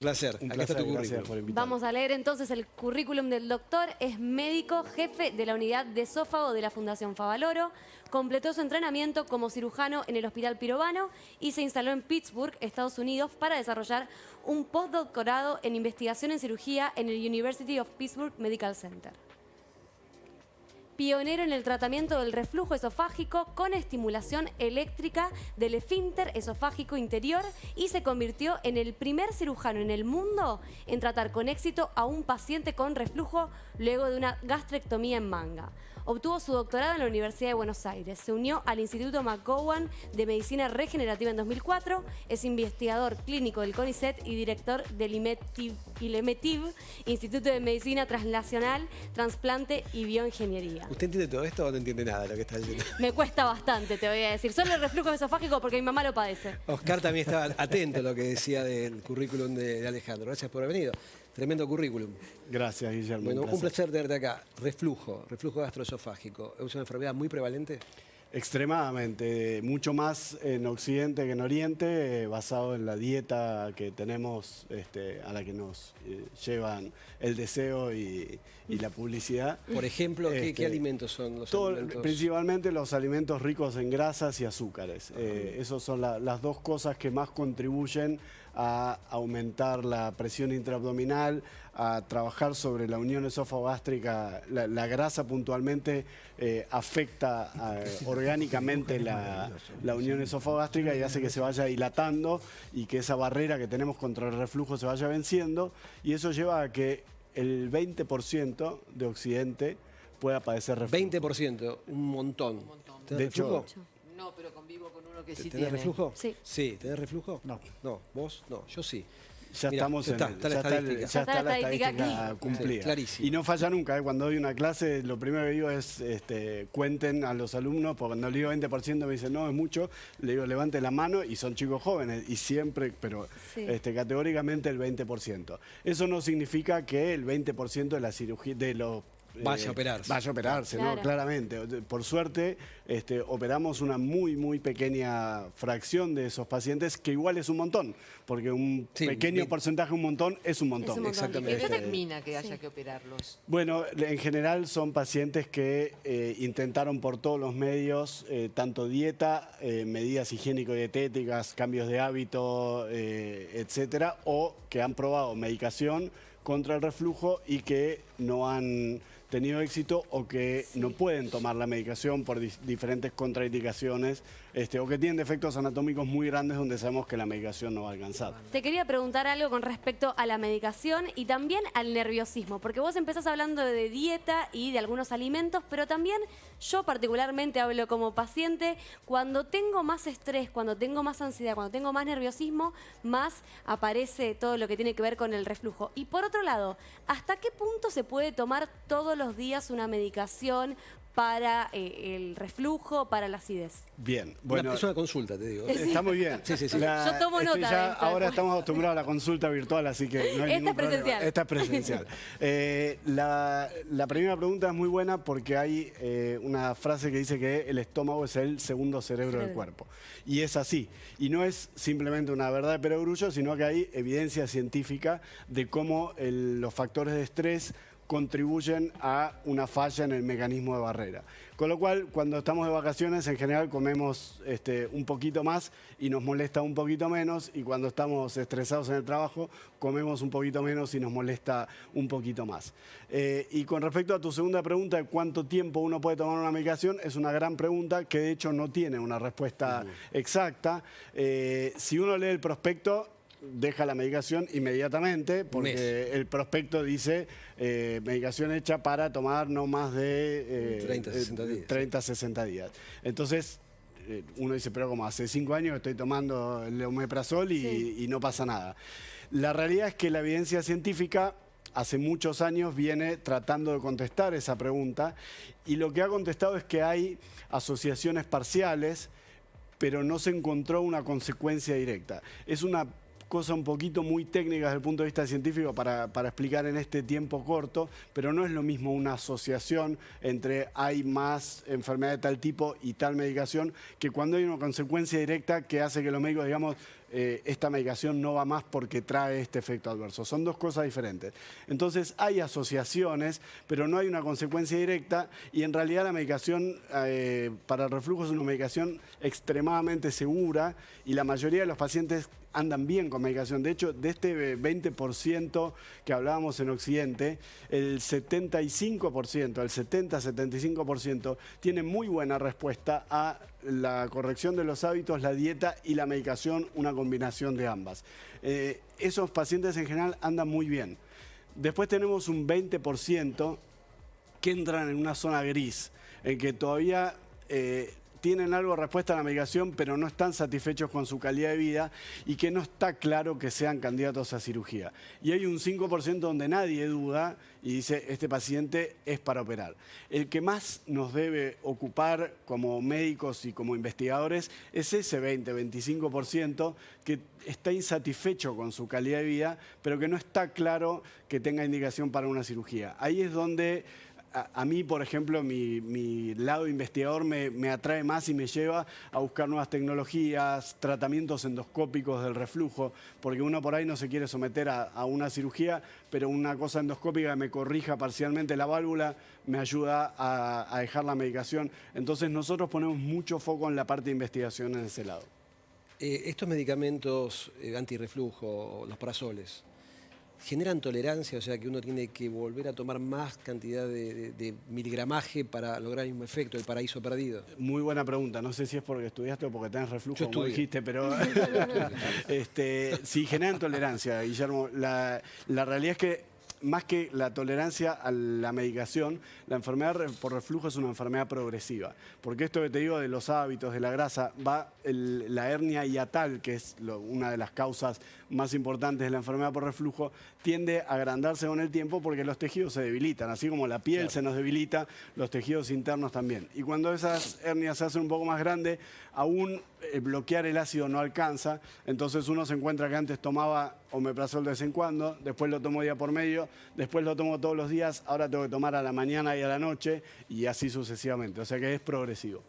Placer. Un Acá placer, está tu gracias currículum. por invitarme. Vamos a leer entonces el currículum del doctor. Es médico, jefe de la unidad de esófago de la Fundación Favaloro. Completó su entrenamiento como cirujano en el Hospital Pirovano y se instaló en Pittsburgh, Estados Unidos, para desarrollar un postdoctorado en investigación en cirugía en el University of Pittsburgh Medical Center. Pionero en el tratamiento del reflujo esofágico con estimulación eléctrica del esfínter esofágico interior y se convirtió en el primer cirujano en el mundo en tratar con éxito a un paciente con reflujo luego de una gastrectomía en manga. Obtuvo su doctorado en la Universidad de Buenos Aires. Se unió al Instituto McGowan de Medicina Regenerativa en 2004. Es investigador clínico del CONICET y director del ILEMETIV, Instituto de Medicina Translacional, Transplante y Bioingeniería. ¿Usted entiende todo esto o no entiende nada de lo que está diciendo? Me cuesta bastante, te voy a decir. Solo el reflujo esofágico porque mi mamá lo padece. Oscar también estaba atento a lo que decía del currículum de Alejandro. Gracias por haber venido. Tremendo currículum. Gracias, Guillermo. Bueno, un placer tenerte acá. Reflujo gastroesofágico. ¿Es una enfermedad muy prevalente? Extremadamente, mucho más en Occidente que en Oriente, basado en la dieta que tenemos, a la que nos llevan el deseo y la publicidad. Por ejemplo, ¿qué alimentos son los alimentos? Principalmente los alimentos ricos en grasas y azúcares. Esas son las dos cosas que más contribuyen a aumentar la presión intraabdominal, a trabajar sobre la unión esófago-gástrica. La grasa puntualmente afecta orgánicamente la unión esófago-gástrica y hace que se vaya dilatando y que esa barrera que tenemos contra el reflujo se vaya venciendo, y eso lleva a que el 20% de Occidente pueda padecer reflujo. 20%, un montón. De hecho, no, pero convivo con uno que sí ¿Tenés tiene. reflujo? Sí. Sí, ¿tenés reflujo? No. No, ¿vos? No, yo sí. ya Mirá, estamos en está la estadística. ya está la estadística estadística aquí. cumplida. Sí, clarísimo. Y no falla nunca, cuando doy una clase, lo primero que digo es cuenten a los alumnos, porque cuando le digo 20% me dicen no, es mucho, le digo levante la mano, y son chicos jóvenes, y siempre, pero Sí. Categóricamente el 20%. Eso no significa que el 20% de la cirugía, de los Vaya a operarse. Vaya a operarse, Claro. ¿no? Claramente. Por suerte, operamos una muy pequeña fracción de esos pacientes, que igual es un montón, porque un Sí, pequeño bien. porcentaje, un montón, es un montón. Es un montón. Exactamente. ¿Qué determina que haya que operarlos? Bueno, en general son pacientes que intentaron por todos los medios, tanto dieta, medidas higiénico-dietéticas, cambios de hábito, etcétera, o que han probado medicación contra el reflujo y que no han tenido éxito, o que no pueden tomar la medicación por diferentes contraindicaciones, o que tienen defectos anatómicos muy grandes donde sabemos que la medicación no va a alcanzar. Te quería preguntar algo con respecto a la medicación y también al nerviosismo, porque vos empezás hablando de dieta y de algunos alimentos, pero también yo particularmente hablo como paciente. Cuando tengo más estrés, cuando tengo más ansiedad, cuando tengo más nerviosismo, más aparece todo lo que tiene que ver con el reflujo. Y por otro lado, ¿hasta qué punto se puede tomar todos los días una medicación para el reflujo, para la acidez? Bien, bueno, Es una consulta, te digo. está muy bien. Sí. Yo tomo nota de esto Ahora después. estamos acostumbrados a la consulta virtual, así que no hay Esta ningún es presencial. problema. Esta es presencial. La primera pregunta es muy buena porque hay una frase que dice que el estómago es el segundo cerebro del cuerpo. Y es así. Y no es simplemente una verdad de perogrullo, sino que hay evidencia científica de cómo los factores de estrés contribuyen a una falla en el mecanismo de barrera. Con lo cual, cuando estamos de vacaciones, en general comemos un poquito más y nos molesta un poquito menos, y cuando estamos estresados en el trabajo, comemos un poquito menos y nos molesta un poquito más. Y con respecto a tu segunda pregunta, de cuánto tiempo uno puede tomar una medicación, es una gran pregunta que de hecho no tiene una respuesta exacta. Si uno lee el prospecto, deja la medicación inmediatamente, porque el prospecto dice medicación hecha para tomar no más de 30 a 60 días. Entonces, uno dice, pero como hace 5 años estoy tomando el omeprazol y no pasa nada. La realidad es que la evidencia científica hace muchos años viene tratando de contestar esa pregunta, y lo que ha contestado es que hay asociaciones parciales, pero no se encontró una consecuencia directa. Es una cosa un poquito muy técnica desde el punto de vista científico para explicar en este tiempo corto, pero no es lo mismo una asociación entre hay más enfermedad de tal tipo y tal medicación, que cuando hay una consecuencia directa que hace que los médicos digamos, esta medicación no va más porque trae este efecto adverso. Son dos cosas diferentes. Entonces hay asociaciones, pero no hay una consecuencia directa y en realidad la medicación para el reflujo es una medicación extremadamente segura y la mayoría de los pacientes andan bien con medicación. De hecho, de este 20% que hablábamos en Occidente, el 75%, el 70-75% tiene muy buena respuesta a la corrección de los hábitos, la dieta y la medicación, una combinación de ambas. Esos pacientes en general andan muy bien. Después tenemos un 20% que entran en una zona gris, en que todavía tienen algo de respuesta a la medicación, pero no están satisfechos con su calidad de vida y que no está claro que sean candidatos a cirugía. Y hay un 5% donde nadie duda y dice, este paciente es para operar. El que más nos debe ocupar como médicos y como investigadores es ese 20-25% que está insatisfecho con su calidad de vida, pero que no está claro que tenga indicación para una cirugía. Ahí es donde a mí, por ejemplo, mi lado investigador me atrae más y me lleva a buscar nuevas tecnologías, tratamientos endoscópicos del reflujo, porque uno por ahí no se quiere someter a una cirugía, pero una cosa endoscópica que me corrija parcialmente la válvula me ayuda a dejar la medicación. Entonces nosotros ponemos mucho foco en la parte de investigación en ese lado. Estos medicamentos antirreflujo, los parasoles, ¿generan tolerancia? O sea, que uno tiene que volver a tomar más cantidad de miligramaje para lograr el mismo efecto, el paraíso perdido. Muy buena pregunta. No sé si es porque estudiaste o porque tenés reflujo, como dijiste, pero sí, generan tolerancia, Guillermo. La realidad es que más que la tolerancia a la medicación, la enfermedad por reflujo es una enfermedad progresiva. Porque esto que te digo de los hábitos, de la grasa, la hernia hiatal, que es una de las causas más importantes de la enfermedad por reflujo, tiende a agrandarse con el tiempo porque los tejidos se debilitan. Así como la piel se nos debilita, los tejidos internos también. Y cuando esas hernias se hacen un poco más grandes, aún bloquear el ácido no alcanza. Entonces uno se encuentra que antes tomaba omeprazol de vez en cuando, después lo tomo día por medio, después lo tomo todos los días, ahora tengo que tomar a la mañana y a la noche y así sucesivamente. O sea que es progresivo.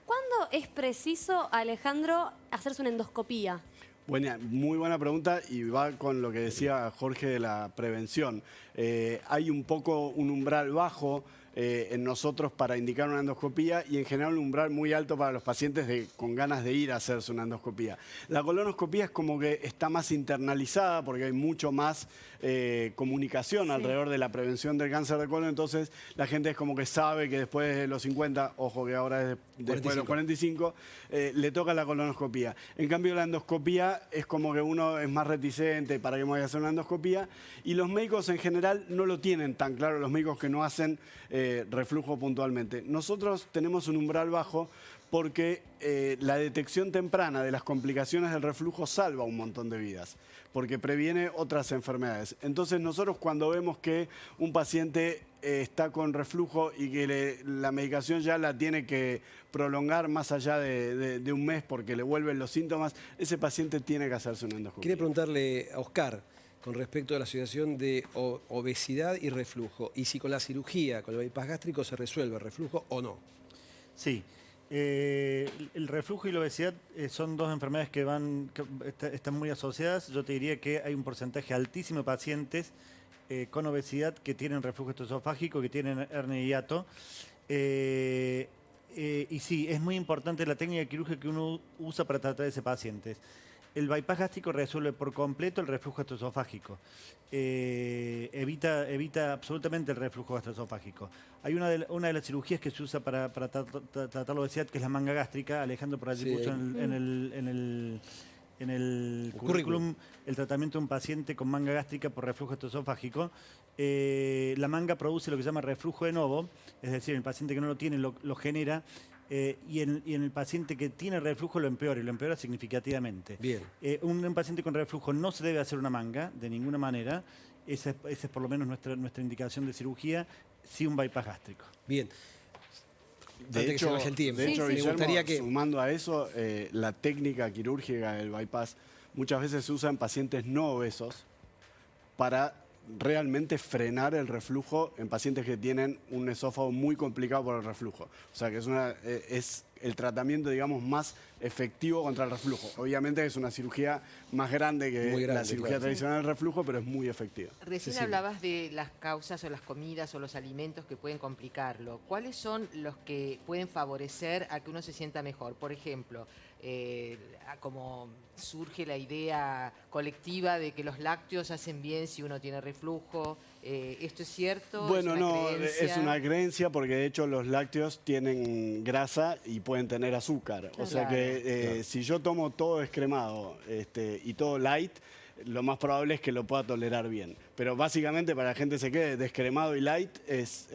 ¿Cuándo es preciso, Alejandro, hacerse una endoscopía? Muy buena pregunta y va con lo que decía Jorge de la prevención. Hay un poco un umbral bajo en nosotros para indicar una endoscopía y en general un umbral muy alto para los pacientes con ganas de ir a hacerse una endoscopía. La colonoscopía es como que está más internalizada porque hay mucho más comunicación alrededor de la prevención del cáncer de colon, entonces la gente es como que sabe que después de los 50, ojo que ahora es después de los 45, le toca la colonoscopía. En cambio la endoscopía es como que uno es más reticente para que me vaya a hacer una endoscopía y los médicos en general no lo tienen tan claro, los médicos que no hacen reflujo puntualmente. Nosotros tenemos un umbral bajo porque la detección temprana de las complicaciones del reflujo salva un montón de vidas, porque previene otras enfermedades. Entonces nosotros cuando vemos que un paciente está con reflujo y que la medicación ya la tiene que prolongar más allá de un mes porque le vuelven los síntomas, ese paciente tiene que hacerse una endoscopia. Quería preguntarle a Oscar con respecto a la situación de obesidad y reflujo, y si con la cirugía, con el bypass gástrico, se resuelve el reflujo o no. Sí. El reflujo y la obesidad son dos enfermedades que están muy asociadas. Yo te diría que hay un porcentaje altísimo de pacientes con obesidad que tienen reflujo esofágico, que tienen hernia de hiato. Y sí, es muy importante la técnica quirúrgica que uno usa para tratar a ese paciente. El bypass gástrico resuelve por completo el reflujo gastroesofágico. Evita absolutamente el reflujo gastroesofágico. Hay una de las cirugías que se usa para tratar la obesidad, que es la manga gástrica. Alejandro por allí puso en el currículum el tratamiento de un paciente con manga gástrica por reflujo gastroesofágico. La manga produce lo que se llama reflujo de novo, es decir, el paciente que no lo tiene lo genera. Y en el paciente que tiene reflujo lo empeora, y lo empeora significativamente. Bien. Un paciente con reflujo no se debe hacer una manga, de ninguna manera. Esa es por lo menos nuestra indicación de cirugía, sí un bypass gástrico. Bien. De hecho, me gustaría que... sumando a eso, la técnica quirúrgica del bypass muchas veces se usa en pacientes no obesos para realmente frenar el reflujo en pacientes que tienen un esófago muy complicado por el reflujo. O sea que es el tratamiento, digamos, más efectivo contra el reflujo. Obviamente es una cirugía más grande que la cirugía tradicional del reflujo, pero es muy efectiva. Recién hablabas de las causas o las comidas o los alimentos que pueden complicarlo. ¿Cuáles son los que pueden favorecer a que uno se sienta mejor? Por ejemplo, como surge la idea colectiva de que los lácteos hacen bien si uno tiene reflujo. ¿Esto es cierto? Bueno, ¿Es una no, creencia? es una creencia porque de hecho los lácteos tienen grasa y pueden tener azúcar. O sea que si yo tomo todo descremado y todo light, lo más probable es que lo pueda tolerar bien. Pero básicamente para la gente se quede descremado y light es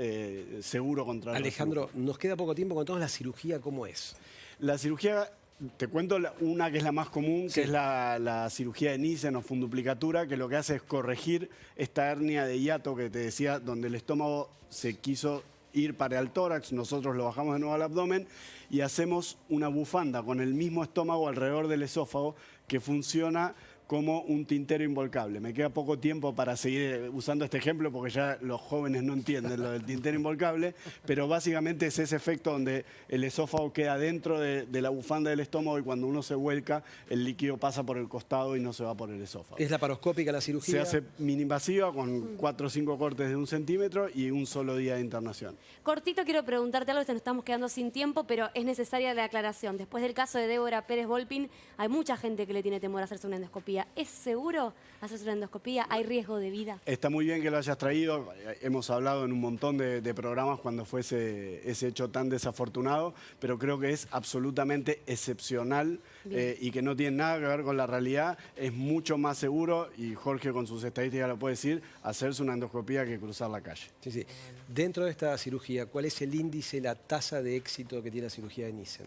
seguro contra el Alejandro, nos queda poco tiempo, contamos la cirugía, ¿cómo es? La cirugía, te cuento una que es la más común, que es la cirugía de Nissen o funduplicatura, que lo que hace es corregir esta hernia de hiato que te decía, donde el estómago se quiso ir para el tórax, nosotros lo bajamos de nuevo al abdomen y hacemos una bufanda con el mismo estómago alrededor del esófago que funciona como un tintero involcable. Me queda poco tiempo para seguir usando este ejemplo porque ya los jóvenes no entienden lo del tintero involcable, pero básicamente es ese efecto donde el esófago queda dentro de la bufanda del estómago y cuando uno se vuelca, el líquido pasa por el costado y no se va por el esófago. ¿Es laparoscópica la cirugía? Se hace mini-invasiva con 4 o 5 cortes de 1 centímetro y un solo día de internación. Cortito, quiero preguntarte algo, nos estamos quedando sin tiempo, pero es necesaria la aclaración. Después del caso de Débora Pérez Volpin, hay mucha gente que le tiene temor a hacerse una endoscopía. ¿Es seguro hacerse una endoscopía? ¿Hay riesgo de vida? Está muy bien que lo hayas traído. Hemos hablado en un montón de programas cuando fue ese hecho tan desafortunado, pero creo que es absolutamente excepcional y que no tiene nada que ver con la realidad. Es mucho más seguro, y Jorge con sus estadísticas lo puede decir, hacerse una endoscopía que cruzar la calle. Sí, sí. Dentro de esta cirugía, ¿cuál es el índice, la tasa de éxito que tiene la cirugía de Nissen?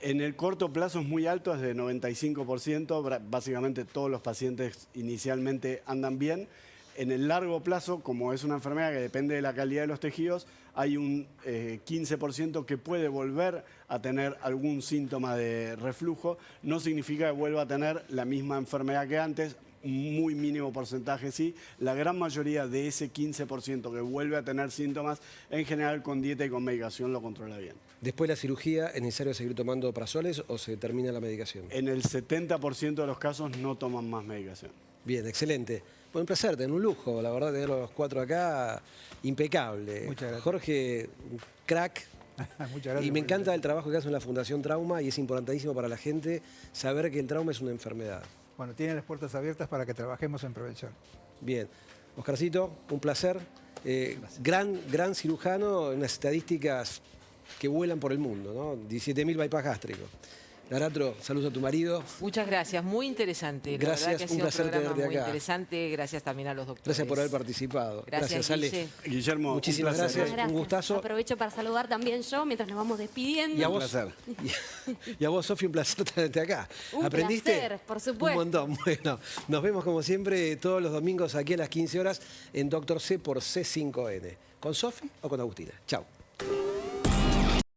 En el corto plazo es muy alto, es de 95%, básicamente todos los pacientes inicialmente andan bien. En el largo plazo, como es una enfermedad que depende de la calidad de los tejidos, hay un 15% que puede volver a tener algún síntoma de reflujo. No significa que vuelva a tener la misma enfermedad que antes, muy mínimo porcentaje sí. La gran mayoría de ese 15% que vuelve a tener síntomas, en general con dieta y con medicación lo controla bien. Después de la cirugía, ¿es necesario seguir tomando prazoles o se termina la medicación? En el 70% de los casos no toman más medicación. Bien, excelente. Bueno, un placer, tener un lujo, la verdad, tener los 4 acá, impecable. Muchas gracias. Jorge, un crack. Muchas gracias. Y me encanta el trabajo que hace en la Fundación Trauma y es importantísimo para la gente saber que el trauma es una enfermedad. Bueno, tienen las puertas abiertas para que trabajemos en prevención. Bien. Oscarcito, un placer. Gran cirujano, unas estadísticas que vuelan por el mundo, ¿no? 17.000 bypass gástricos. Laratro, saludos a tu marido. Muchas gracias, muy interesante. Gracias, la verdad que ha un sido placer un programa tenerte muy acá. interesante. Gracias también a los doctores. Gracias por haber participado. Gracias, Ale. Guille. Guillermo, Muchísimas un placer. gracias. Un gustazo. Aprovecho para saludar también yo mientras nos vamos despidiendo. Y a Un vos, placer. y a vos, Sofi, un placer tenerte acá. Un ¿Aprendiste? placer, por supuesto. Un montón. Bueno, nos vemos como siempre todos los domingos aquí a las 15 horas en Doctor C por C5N. ¿Con Sofi o con Agustina? Chau.